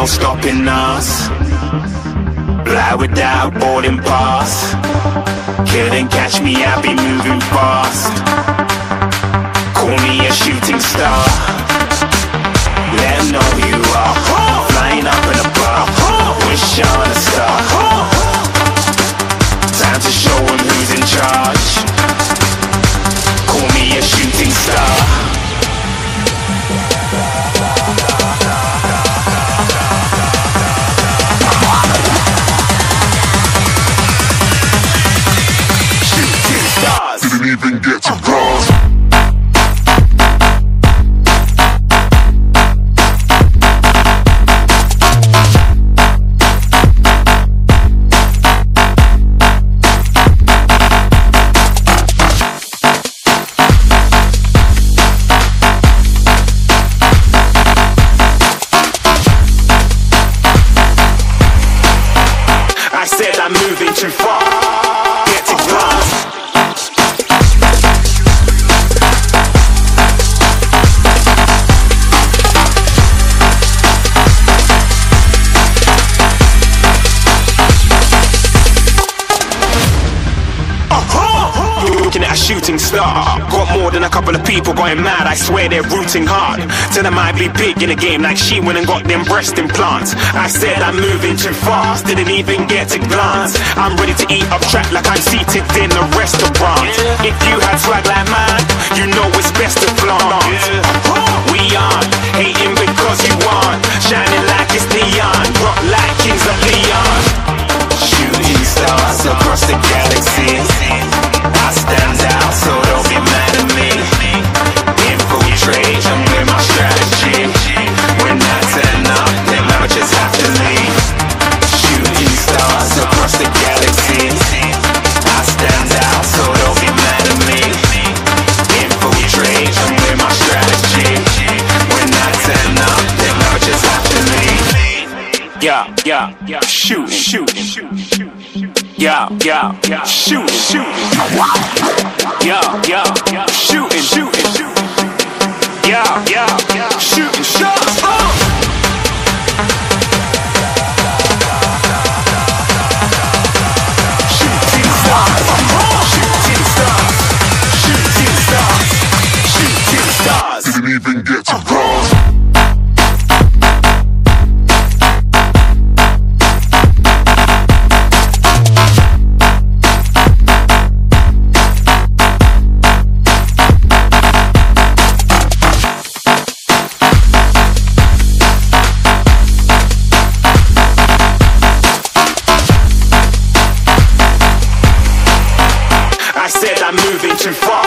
no stopping us. Fly without boarding pass. Couldn't catch me, I be moving fast. Call me a shooting star. Let 'em know who you are. Flying up in a bar. Wish on a star. Time to show 'em who's in charge. Call me a shooting star. Shooting stars. Didn't even get to cross. I said I'm moving too far. Get to glass. Looking at a shooting star. Got more than a couple of people going mad. I swear they're rooting hard. Tell them I be big in the game like she went and got them breast implants. I said I'm moving too fast. Didn't even get to glance. I'm ready to eat up track like I'm seated in a restaurant. If you had swag like mine, you know it's best to flaunt. We aren't hating because you aren't. Shining like it's neon. Rock like kings of Leon. Shooting stars across the galaxy. I stand out, so don't be mad at me. Infiltrate, I'm with my strategy. When I turn up, then I just have to leave. Shooting stars across the galaxy. I stand out, so don't be mad at me. Infiltrate, I'm with my strategy. When I turn up, then I just have to leave. Yeah, shoot. Yeah, shoot. Yeah, shooting. Yeah, shooting shots. Shooting stars. Didn't even get to cross. I said I'm moving too far.